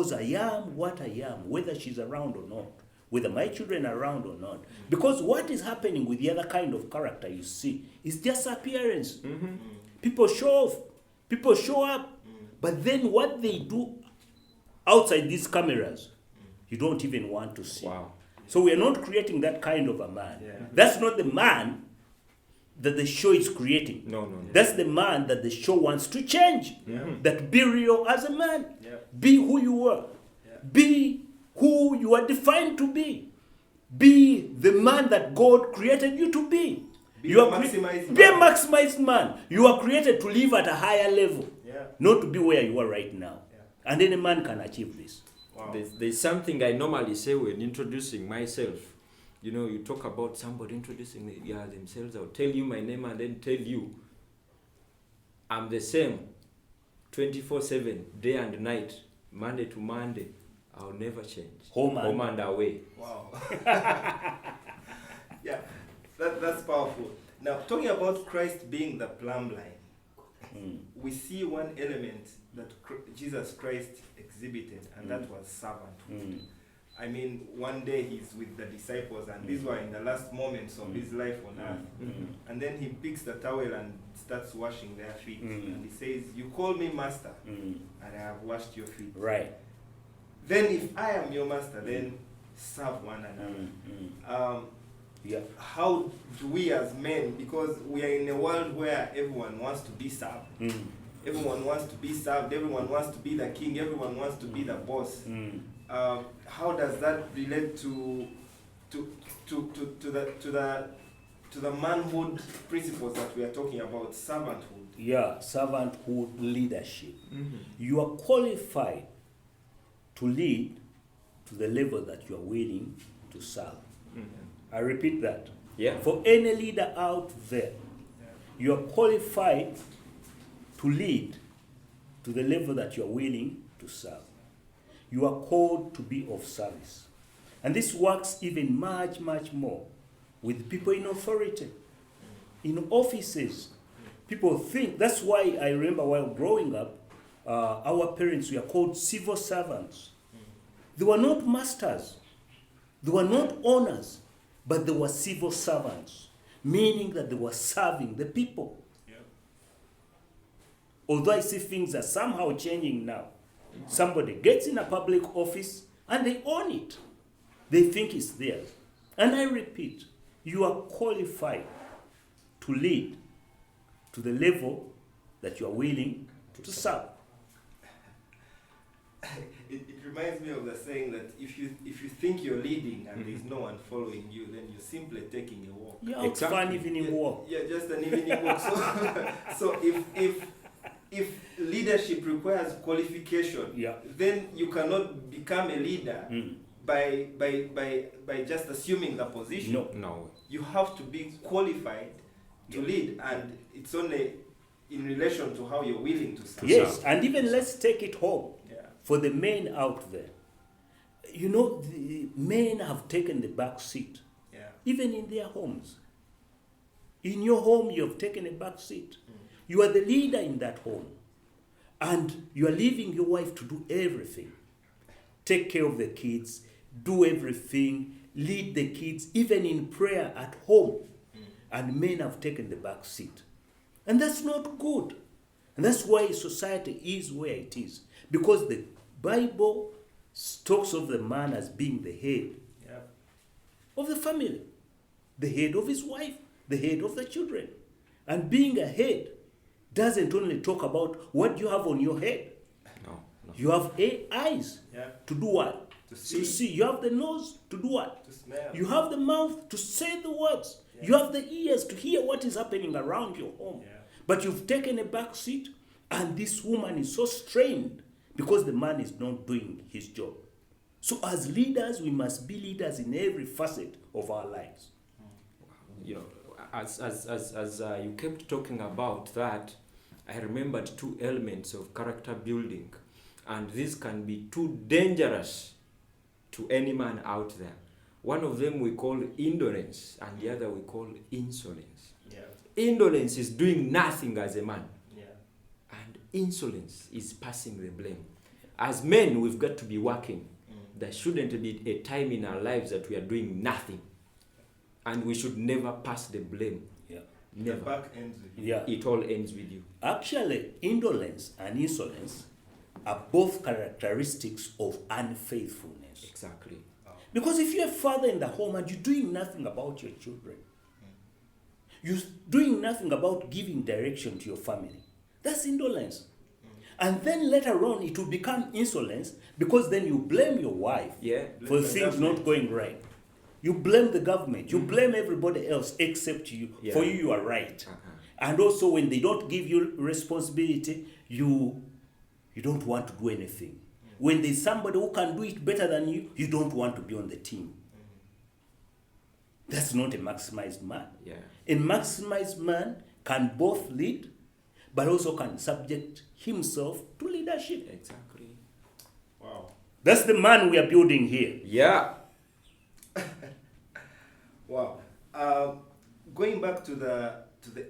because I am what I am, whether she's around or not, whether my children are around or not. Because what is happening with the other kind of character you see is just appearance. People show off, people show up, but then what they do outside these cameras, you don't even want to see. Wow. So we are not creating that kind of a man. Yeah. That's not the man that the show is creating. No. That's the man that the show wants to change. That be real as a man. Yeah. Be who you were. Yeah. Be who you are defined to be. Be the man that God created you to be. Be You a are maximized be a man. maximized man. You are created to live at a higher level, Yeah. not to be where you are right now. Yeah. And any man can achieve this. Wow. There's something I normally say when introducing myself. You know, you talk about somebody introducing themselves. I'll tell you my name and then tell you I'm the same 24/7, day and night, Monday to Monday. I'll never change. Home and away. Wow. Yeah, that's powerful. Now, talking about Christ being the plumb line, we see one element that Jesus Christ exhibited, and that was servanthood. I mean, one day he's with the disciples, and these were in the last moments of his life on earth. And then he picks the towel and starts washing their feet. And he says, "You call me master, and I have washed your feet. Right. Then if I am your master, then serve one another." Yeah. How do we as men, because we are in a world where everyone wants to be served. Everyone wants to be served, everyone wants to be the king, everyone wants to be the boss. How does that relate to the manhood principles that we are talking about, servanthood? Yeah, servanthood leadership. You are qualified to lead to the level that you are willing to serve. I repeat that. Yeah. For any leader out there, you are qualified to lead to the level that you are willing to serve. You are called to be of service. And this works even much, much more with people in authority, in offices. People think, that's why I remember while growing up, our parents were called civil servants. They were not masters. They were not owners, but they were civil servants, meaning that they were serving the people. Although I see things are somehow changing now. Somebody gets in a public office and they own it. They think it's theirs. And I repeat, you are qualified to lead to the level that you are willing to serve. It reminds me of the saying that if you think you're leading and there's no one following you, then you're simply taking a walk. Yeah, it's fun evening walk. Yeah, just an evening walk. So if leadership requires qualification, then you cannot become a leader by just assuming the position. No. You have to be qualified to lead, and it's only in relation to how you're willing to serve. Yes, and even let's take it home for the men out there. You know, the men have taken the back seat, even in their homes. In your home, you have taken a back seat. You are the leader in that home. And you are leaving your wife to do everything. Take care of the kids, do everything, lead the kids, even in prayer at home. And men have taken the back seat. And that's not good. And that's why society is where it is. Because the Bible talks of the man as being the head of the family, the head of his wife, the head of the children. And being a head doesn't only talk about what you have on your head. No. You have eyes to do what? To see. You have the nose to do what? To smell. You have the mouth to say the words. You have the ears to hear what is happening around your home. But you've taken a back seat, and this woman is so strained because the man is not doing his job. So as leaders, we must be leaders in every facet of our lives. You know, as you kept talking about that, I remembered two elements of character building, and this can be too dangerous to any man out there. One of them we call indolence, and the other we call insolence. Indolence is doing nothing as a man, and insolence is passing the blame. as men, we've got to be working. There shouldn't be a time in our lives that we are doing nothing. And we should never pass the blame. Yeah. Never. The back ends with you. Yeah. It all ends with you. Actually, indolence and insolence are both characteristics of unfaithfulness. Exactly. Because if you're a father in the home and you're doing nothing about your children, you're doing nothing about giving direction to your family, that's indolence. And then later on, it will become insolence because then you blame your wife for things not going right. You blame the government. You blame everybody else except you. Yeah. For you are right. And also, when they don't give you responsibility, you don't want to do anything. When there's somebody who can do it better than you, you don't want to be on the team. That's not a maximized man. Yeah. A maximized man can both lead, but also can subject himself to leadership. Exactly. Wow. That's the man we are building here. Yeah. Wow. Going back to the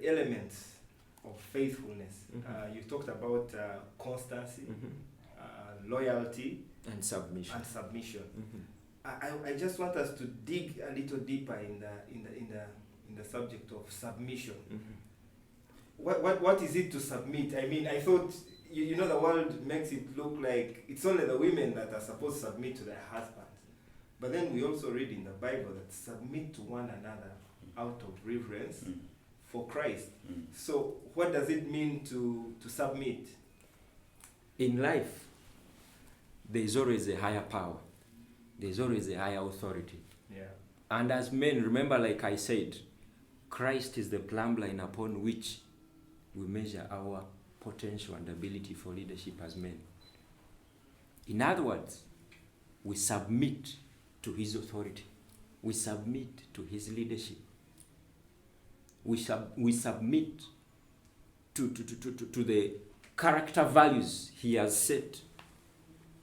elements of faithfulness, you talked about constancy, loyalty, And submission. I just want us to dig a little deeper in the subject of submission. What is it to submit? I mean, I thought you know the world makes it look like it's only the women that are supposed to submit to their husbands, but then we also read in the Bible that submit to one another out of reverence for Christ. So what does it mean to submit? In life, there is always a higher power. There is always a higher authority. Yeah. And as men, remember, like I said, Christ is the plumb line upon which we measure our potential and ability for leadership as men. In other words, we submit to his authority. We submit to his leadership. We submit to the character values he has set.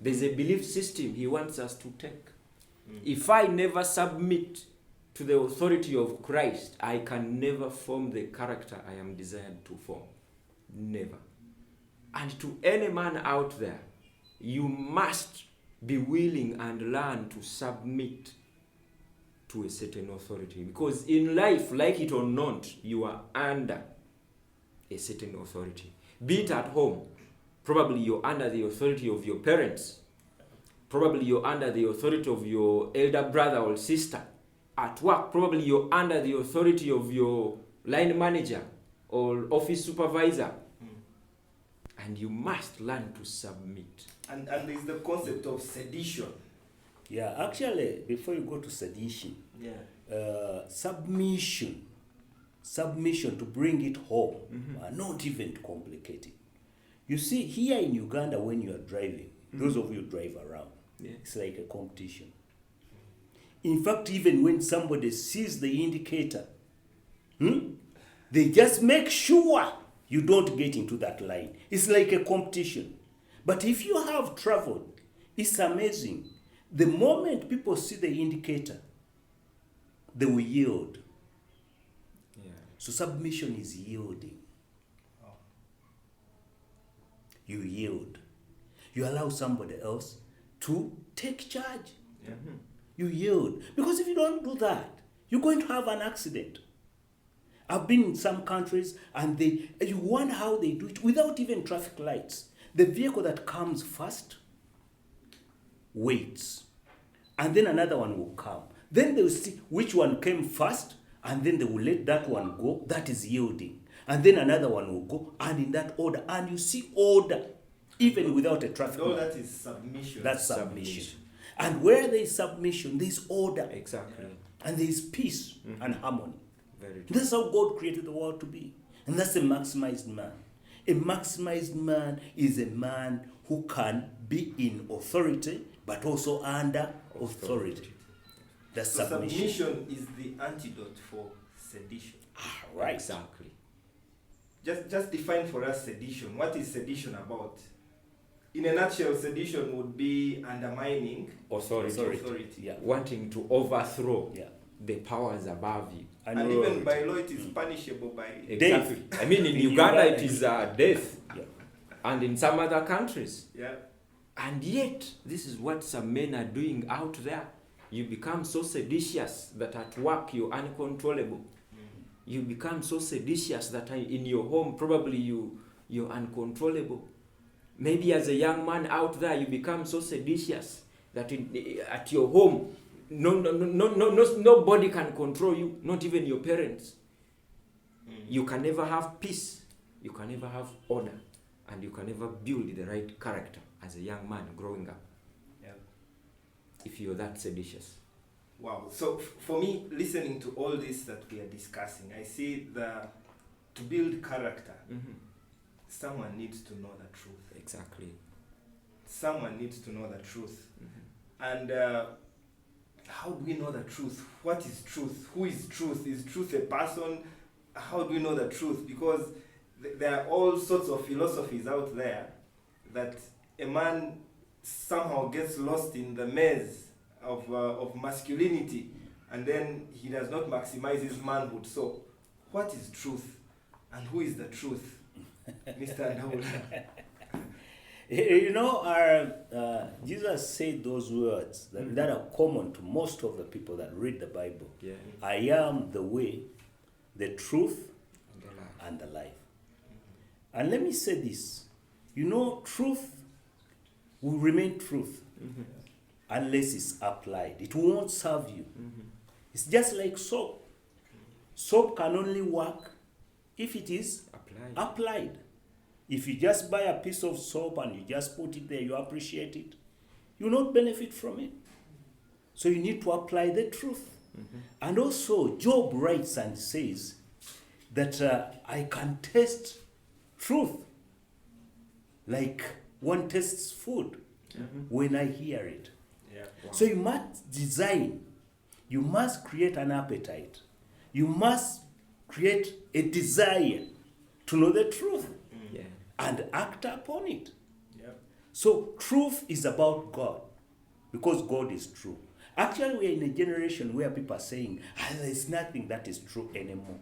There's a belief system he wants us to take. If I never submit to the authority of Christ, I can never form the character I am desired to form. Never. And to any man out there, you must be willing and learn to submit to a certain authority. Because in life, like it or not, you are under a certain authority. Be it at home, probably you're under the authority of your parents. Probably you're under the authority of your elder brother or sister. At work, probably you're under the authority of your line manager or office supervisor. And you must learn to submit. And there's the concept of sedition. Yeah, actually, before you go to sedition, submission to bring it home, are not even complicated. You see, here in Uganda, when you are driving, those of you drive around, it's like a competition. In fact, even when somebody sees the indicator, they just make sure you don't get into that line. It's like a competition. But if you have traveled, it's amazing. The moment people see the indicator, they will yield. Yeah. So submission is yielding. You yield. You allow somebody else to take charge. Yeah. You yield. Because if you don't do that, you're going to have an accident. I've been in some countries and you wonder how they do it without even traffic lights. The vehicle that comes first waits. And then another one will come. Then they will see which one came first, and then they will let that one go. That is yielding. And then another one will go, and in that order. And you see order, even without a traffic light. No, that is submission. That's submission. And where there is submission, there is order. Exactly. And there is peace and harmony. Very true. That's how God created the world to be. And that's a maximized man. A maximized man is a man who can be in authority, but also under authority. That's So submission. submission is the antidote for sedition. Right. Exactly. Just define for us sedition. What is sedition about? In a nutshell, sedition would be undermining Authority. Yeah. Wanting to overthrow Yeah. the powers above you. And even by law, it is punishable by Exactly. I mean, in In Uganda, Uganda, it is death. Yeah. And in some other countries. Yeah. And yet, this is what some men are doing out there. You become so seditious that at work you're uncontrollable. You become so seditious that in your home probably you're uncontrollable. Maybe as a young man out there, you become so seditious that at your home, nobody can control you, not even your parents. You can never have peace. You can never have order. And you can never build the right character as a young man growing up. Yeah. If you're that seditious. Wow. So for me, listening to all this that we are discussing, I see to build character, someone needs to know the truth. Exactly. Someone needs to know the truth. And how do we know the truth? What is truth? Who is truth? Is truth a person? How do we know the truth? Because there are all sorts of philosophies out there that a man somehow gets lost in the maze of masculinity, and then he does not maximize his manhood. So, what is truth, and who is the truth, Mr. Ndaula? You know, Jesus said those words that are common to most of the people that read the Bible. Yeah. I am the way, the truth, and the life. And let me say this. You know, truth will remain truth unless it's applied. It won't serve you. It's just like soap. Soap can only work if it is applied. If you just buy a piece of soap and you just put it there, you appreciate it, you will not benefit from it. So you need to apply the truth. And also, Job writes and says that I can taste truth like one tastes food when I hear it. Yeah. Wow. So you must design, you must create an appetite, you must create a desire to know the truth and act upon it. Yeah. So truth is about God, because God is true. Actually, we are in a generation where people are saying, there is nothing that is true anymore.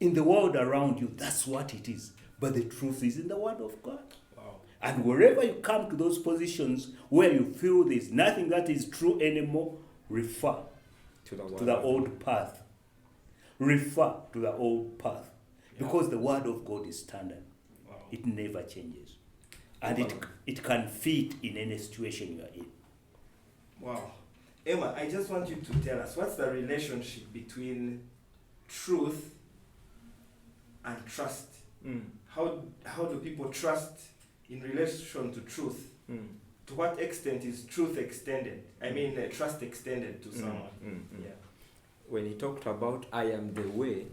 In the world around you, that's what it is. But the truth is in the Word of God. Wow. And wherever you come to those positions where you feel there's nothing that is true anymore, refer to the old path. Refer to the old path. Because the Word of God is standard. Wow. It never changes. And it can fit in any situation you are in. Wow. Emma, I just want you to tell us, what's the relationship between truth and trust? How do people trust in relation to truth? To what extent is truth extended? I mean, trust extended to someone. Yeah. When he talked about I am the way,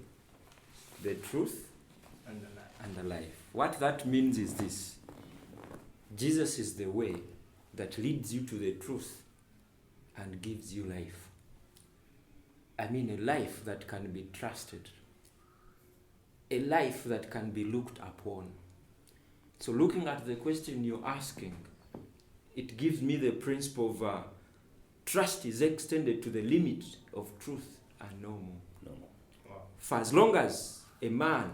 the truth, And the life. and the life. What that means is this. Jesus is the way that leads you to the truth and gives you life. I mean, a life that can be trusted. A life that can be looked upon. So looking at the question you're asking, it gives me the principle of trust is extended to the limit of truth and no more. No more. Wow. For as long as a man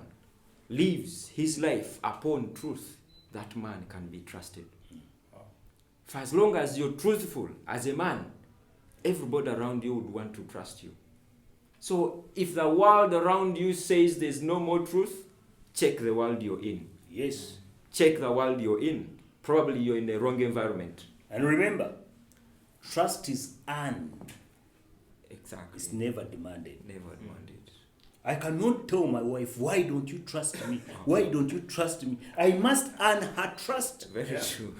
lives his life upon truth, that man can be trusted. Wow. For as long as you're truthful as a man, everybody around you would want to trust you. So if the world around you says there's no more truth, check the world you're in. Yes. Check the world you're in. Probably you're in the wrong environment. And remember, trust is earned. Exactly. It's never demanded. Never demanded. I cannot tell my wife, why don't you trust me? Why don't you trust me? I must earn her trust. Very true.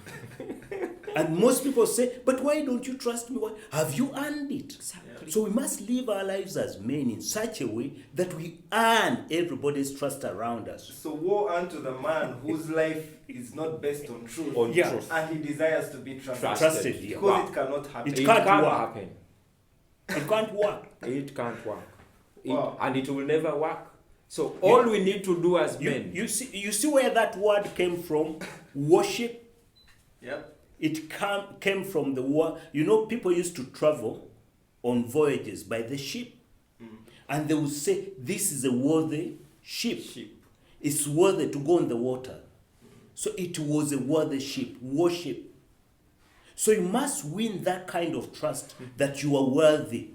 And most people say, but why don't you trust me? Why? Have you earned it? Exactly. So we must live our lives as men in such a way that we earn everybody's trust around us. So woe unto the man whose life is not based on truth. On Yeah. truth. And he desires to be trusted. Trusted, yeah. Because Wow. it cannot happen. It It can't can't work. happen. It can't work. It can't work. Wow. And it will never work. So all we need to do as men. You see where that word came from? Worship. Yep. It came from the word. You know, people used to travel on voyages by the ship. And they would say, this is a worthy ship. It's worthy to go on the water. So it was a worthy ship. Worship So you must win that kind of trust that you are worthy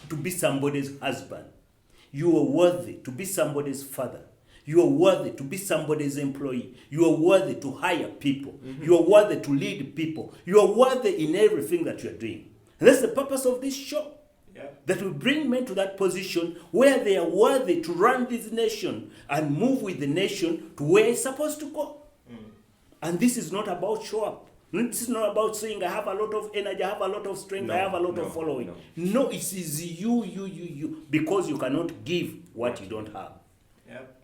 to be somebody's husband. You are worthy to be somebody's father. You are worthy to be somebody's employee. You are worthy to hire people. You are worthy to lead people. You are worthy in everything that you are doing. And that's the purpose of this show. That will bring men to that position where they are worthy to run this nation and move with the nation to where it's supposed to go. And this is not about show up. This is not about saying I have a lot of energy, I have a lot of strength, I have a lot of following. No, it is you, because you cannot give what you don't have.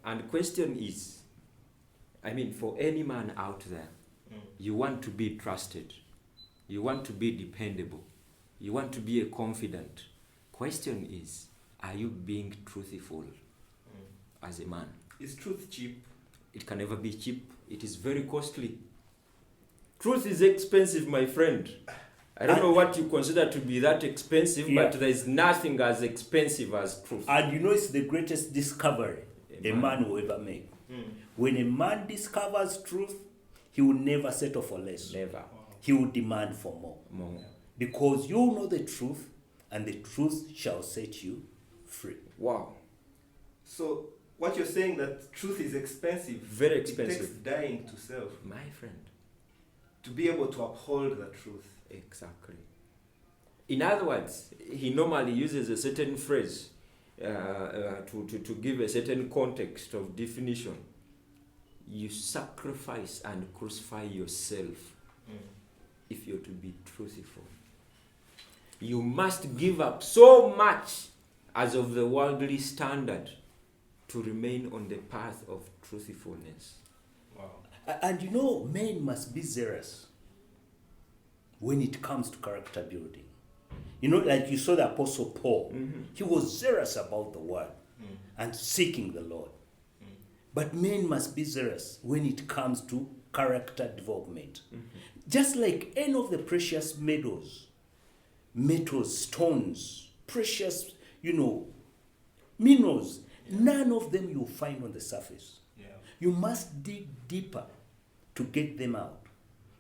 And the question is, I mean, for any man out there, you want to be trusted, you want to be dependable, you want to be a confident. Question is, are you being truthful as a man? Is truth cheap? It can never be cheap. It is very costly. Truth is expensive, my friend. I don't know what you consider to be that expensive, but there is nothing as expensive as truth. And you know, it's the greatest discovery a man will ever make. When a man discovers truth, he will never settle for less. Never. He will demand for more. Because you know the truth, and the truth shall set you free. Wow. So what you're saying, that truth is expensive. Very expensive. It takes dying to self. My friend. To be able to uphold the truth. Exactly. In other words, he normally uses a certain phrase to give a certain context of definition. You sacrifice and crucify yourself if you're to be truthful. You must give up so much as of the worldly standard to remain on the path of truthfulness. Wow. And you know, men must be zealous when it comes to character building. You know, like you saw the Apostle Paul, he was zealous about the word and seeking the Lord. But men must be zealous when it comes to character development. Just like any of the precious metals, stones, precious, minerals, none of them you'll find on the surface. You must dig deeper to get them out.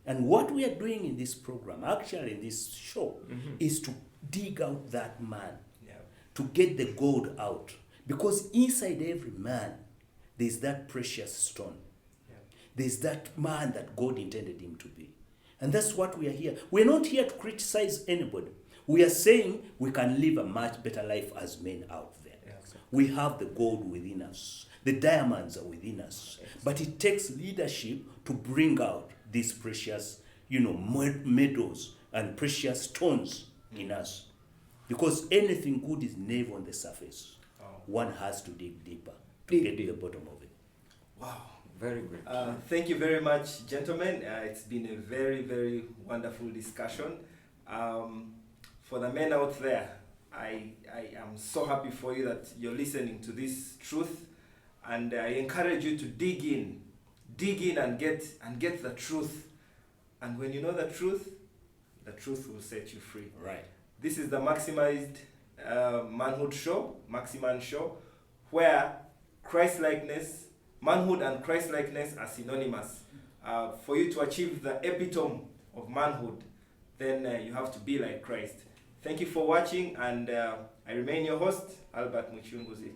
And what we are doing in this program, actually in this show, is to dig out that man, to get the gold out. Because inside every man, there's that precious stone. There's that man that God intended him to be. And that's what we are here. We're not here to criticize anybody. We are saying we can live a much better life as men out there. We have the gold within us. The diamonds are within us. But it takes leadership to bring out these precious, metals and precious stones in us. Because anything good is never on the surface. One has to dig deeper to get to the bottom of it. Wow. Very great. Thank you very much, gentlemen. It's been a very, very wonderful discussion. For the men out there, I am so happy for you that you're listening to this truth, and I encourage you to dig in and get the truth. And when you know the truth will set you free. Right. This is the Maximized Manhood Show, Maxi-Man Show, where Christ-likeness, manhood and Christ-likeness are synonymous. For you to achieve the epitome of manhood, then you have to be like Christ. Thank you for watching, and I remain your host, Albert Muchunguzi.